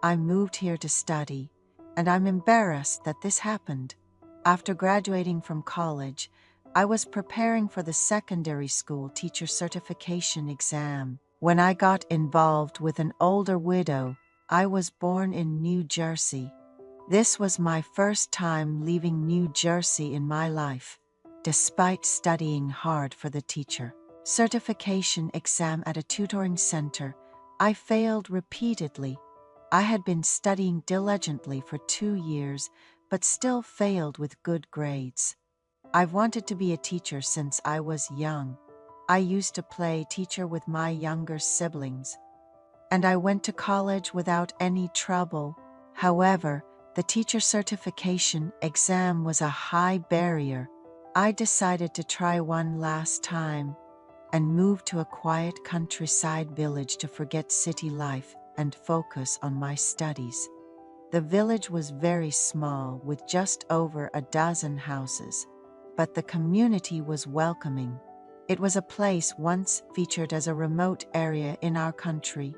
I moved here to study, and I'm embarrassed that this happened. After graduating from college, I was preparing for the secondary school teacher certification exam when I got involved with an older widow. I was born in New Jersey. This was my first time leaving New Jersey in my life, despite studying hard for the teacher certification exam at a tutoring center. I failed repeatedly. I had been studying diligently for 2 years, but still failed with good grades. I've wanted to be a teacher since I was young. I used to play teacher with my younger siblings, and I went to college without any trouble. However, the teacher certification exam was a high barrier. I decided to try one last time and moved to a quiet countryside village to forget city life and focus on my studies. The village was very small, with just over a dozen houses, but the community was welcoming. It was a place once featured as a remote area in our country,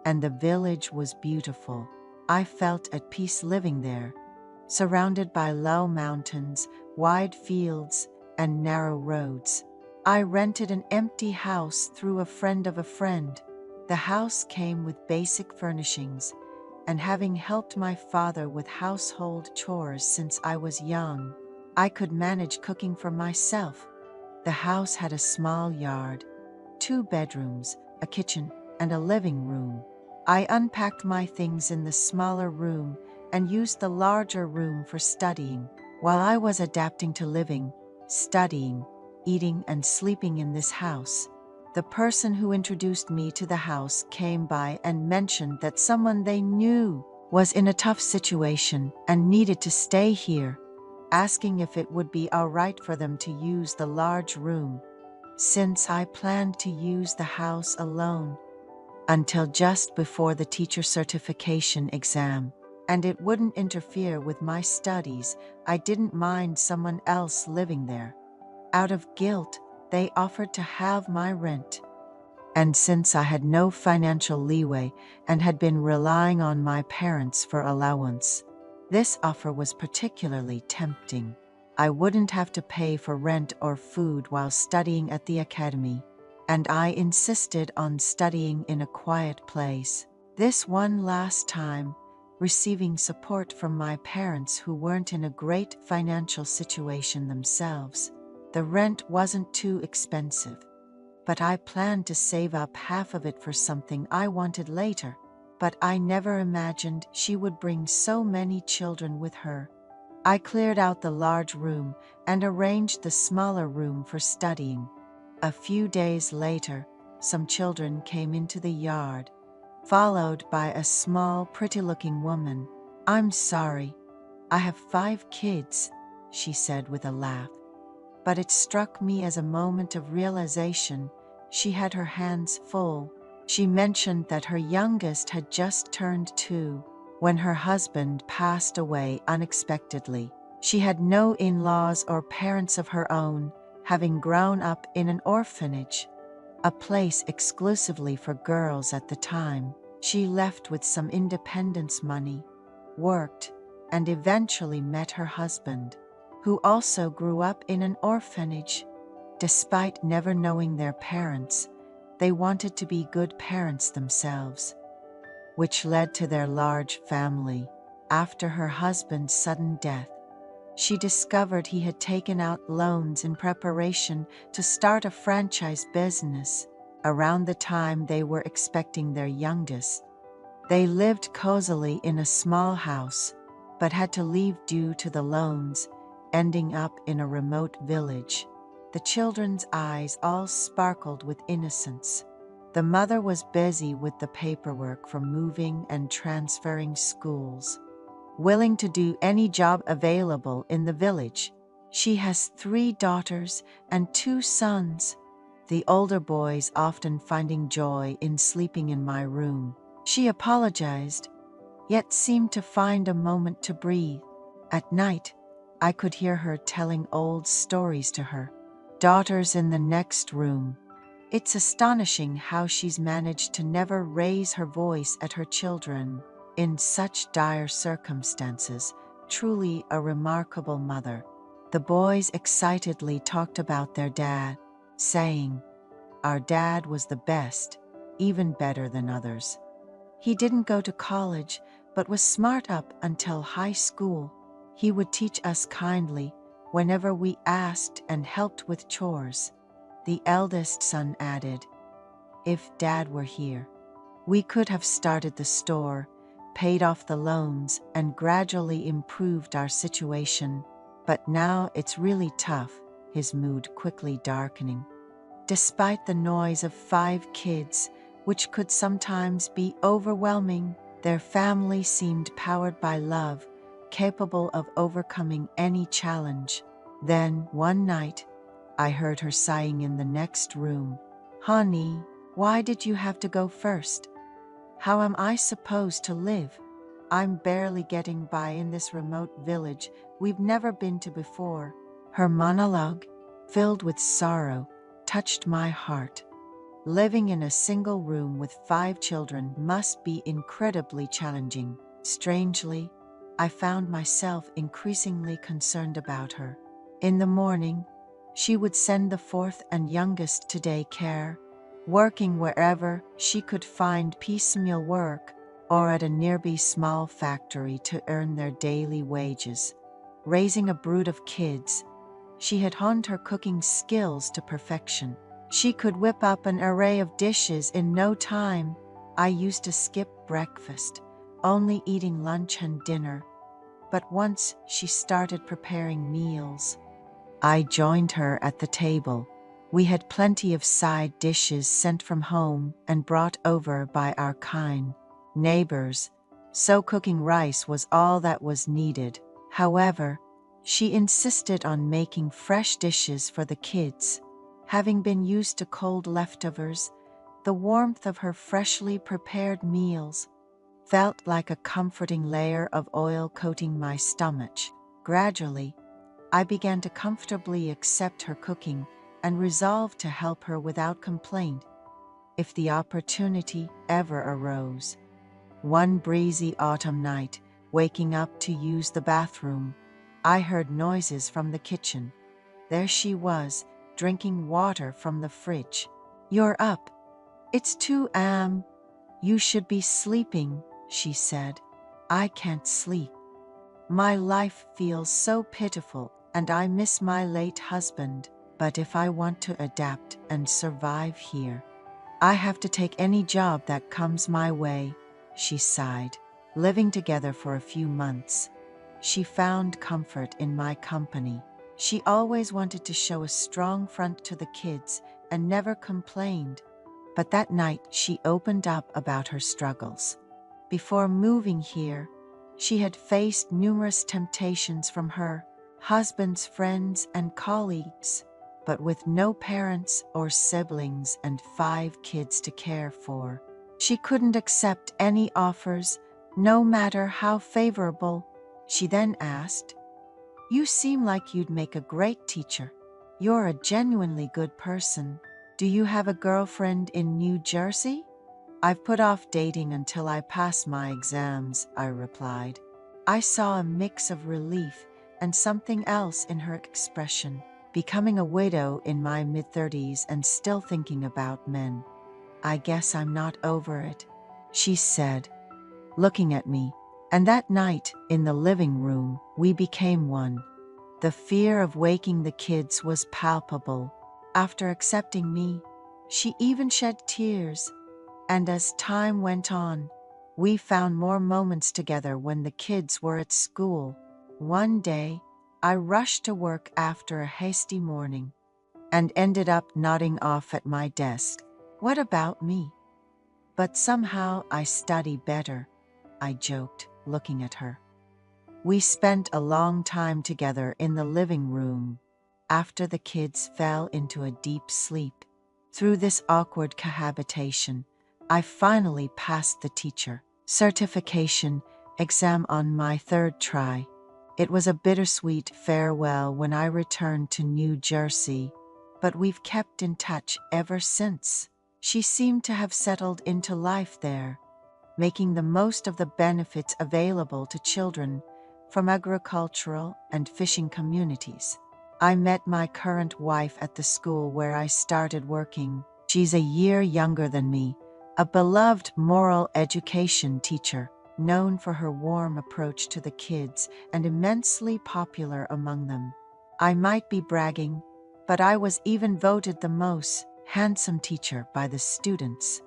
and the village was beautiful. I felt at peace living there, surrounded by low mountains, wide fields, and narrow roads. I rented an empty house through a friend of a friend. The house came with basic furnishings, and having helped my father with household chores since I was young, I could manage cooking for myself. The house had a small yard, 2 bedrooms, a kitchen, and a living room. I unpacked my things in the smaller room and used the larger room for studying. While I was adapting to living, studying, eating, and sleeping in this house, the person who introduced me to the house came by and mentioned that someone they knew was in a tough situation and needed to stay here, asking if it would be all right for them to use the large room, since I planned to use the house alone until just before the teacher certification exam, and it wouldn't interfere with my studies. I didn't mind someone else living there. Out of guilt, they offered to halve my rent. And since I had no financial leeway and had been relying on my parents for allowance, this offer was particularly tempting. I wouldn't have to pay for rent or food while studying at the academy, and I insisted on studying in a quiet place. This one last time, receiving support from my parents who weren't in a great financial situation themselves. The rent wasn't too expensive, but I planned to save up half of it for something I wanted later. But I never imagined she would bring so many children with her. I cleared out the large room and arranged the smaller room for studying. A few days later, some children came into the yard, followed by a small, pretty-looking woman. "I'm sorry, I have 5 kids," she said with a laugh. But it struck me as a moment of realization. She had her hands full. She mentioned that her youngest had just turned 2 when her husband passed away unexpectedly. She had no in-laws or parents of her own, having grown up in an orphanage, a place exclusively for girls at the time. She left with some independence money, worked, and eventually met her husband, who also grew up in an orphanage. Despite never knowing their parents, they wanted to be good parents themselves, which led to their large family. After her husband's sudden death, she discovered he had taken out loans in preparation to start a franchise business. Around the time they were expecting their youngest, they lived cozily in a small house, but had to leave due to the loans, ending up in a remote village. The children's eyes all sparkled with innocence. The mother was busy with the paperwork for moving and transferring schools, willing to do any job available in the village. She has 3 daughters and 2 sons, the older boys often finding joy in sleeping in my room. She apologized, yet seemed to find a moment to breathe. At night, I could hear her telling old stories to her daughters in the next room. It's astonishing how she's managed to never raise her voice at her children. in such dire circumstances, truly a remarkable mother. The boys excitedly talked about their dad, saying, "Our dad was the best, even better than others. He didn't go to college, but was smart up until high school. He would teach us kindly whenever we asked and helped with chores." The eldest son added, "If Dad were here, we could have started the store, paid off the loans, and gradually improved our situation. But now it's really tough," his mood quickly darkening. Despite the noise of 5 kids, which could sometimes be overwhelming, their family seemed powered by love, capable of overcoming any challenge. Then, one night, I heard her sighing in the next room. "Honey, why did you have to go first? How am I supposed to live? I'm barely getting by in this remote village we've never been to before." Her monologue, filled with sorrow, touched my heart. Living in a single room with 5 children must be incredibly challenging. Strangely, I found myself increasingly concerned about her. In the morning, she would send the 4th and youngest to daycare, working wherever she could find piecemeal work or at a nearby small factory to earn their daily wages. Raising a brood of kids, she had honed her cooking skills to perfection. She could whip up an array of dishes in no time. I used to skip breakfast, only eating lunch and dinner. But once she started preparing meals, I joined her at the table. We had plenty of side dishes sent from home and brought over by our kind neighbors, so cooking rice was all that was needed. However, she insisted on making fresh dishes for the kids. Having been used to cold leftovers, the warmth of her freshly prepared meals felt like a comforting layer of oil coating my stomach. Gradually, I began to comfortably accept her cooking and resolved to help her without complaint if the opportunity ever arose. One breezy autumn night, waking up to use the bathroom, I heard noises from the kitchen. There she was, drinking water from the fridge. "You're up. It's 2 a.m. You should be sleeping," she said. "I can't sleep. My life feels so pitiful, and I miss my late husband. But if I want to adapt and survive here, I have to take any job that comes my way," she sighed. Living together for a few months, she found comfort in my company. She always wanted to show a strong front to the kids and never complained. But that night she opened up about her struggles. Before moving here, she had faced numerous temptations from her husband's friends and colleagues, but with no parents or siblings and 5 kids to care for, she couldn't accept any offers, no matter how favorable. She then asked, "You seem like you'd make a great teacher. You're a genuinely good person. Do you have a girlfriend in New Jersey?" "I've put off dating until I pass my exams," I replied. I saw a mix of relief and something else in her expression. Becoming a widow in my mid-30s and still thinking about men. "I guess I'm not over it," she said, looking at me. And that night, in the living room, we became one. The fear of waking the kids was palpable. After accepting me, she even shed tears. And as time went on, we found more moments together when the kids were at school. One day, I rushed to work after a hasty morning and ended up nodding off at my desk. "What about me? But somehow I study better," I joked, looking at her. We spent a long time together in the living room after the kids fell into a deep sleep. Through this awkward cohabitation, I finally passed the teacher certification exam on my 3rd try. It was a bittersweet farewell when I returned to New Jersey, but we've kept in touch ever since. She seemed to have settled into life there, making the most of the benefits available to children from agricultural and fishing communities. I met my current wife at the school where I started working. She's a year younger than me, a beloved moral education teacher, known for her warm approach to the kids and immensely popular among them. I might be bragging, but I was even voted the most handsome teacher by the students.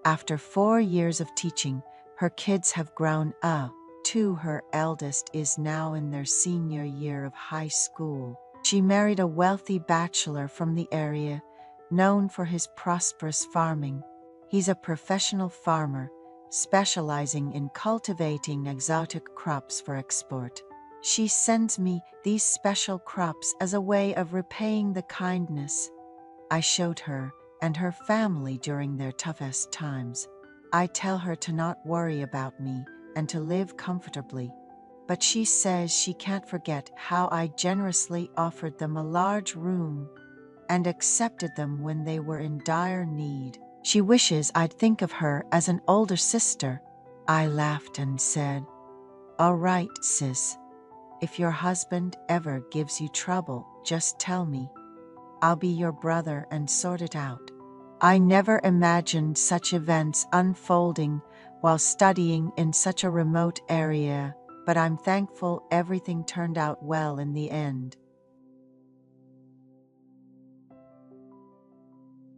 After 4 years of teaching, her kids have grown up. Two, her eldest is now in their senior year of high school. She married a wealthy bachelor from the area, known for his prosperous farming. He's a professional farmer, specializing in cultivating exotic crops for export. She sends me these special crops as a way of repaying the kindness I showed her and her family during their toughest times. I tell her to not worry about me and to live comfortably, but she says she can't forget how I generously offered them a large room and accepted them when they were in dire need. She wishes I'd think of her as an older sister. I laughed and said, "All right, sis. If your husband ever gives you trouble, just tell me. I'll be your brother and sort it out." I never imagined such events unfolding while studying in such a remote area, but I'm thankful everything turned out well in the end.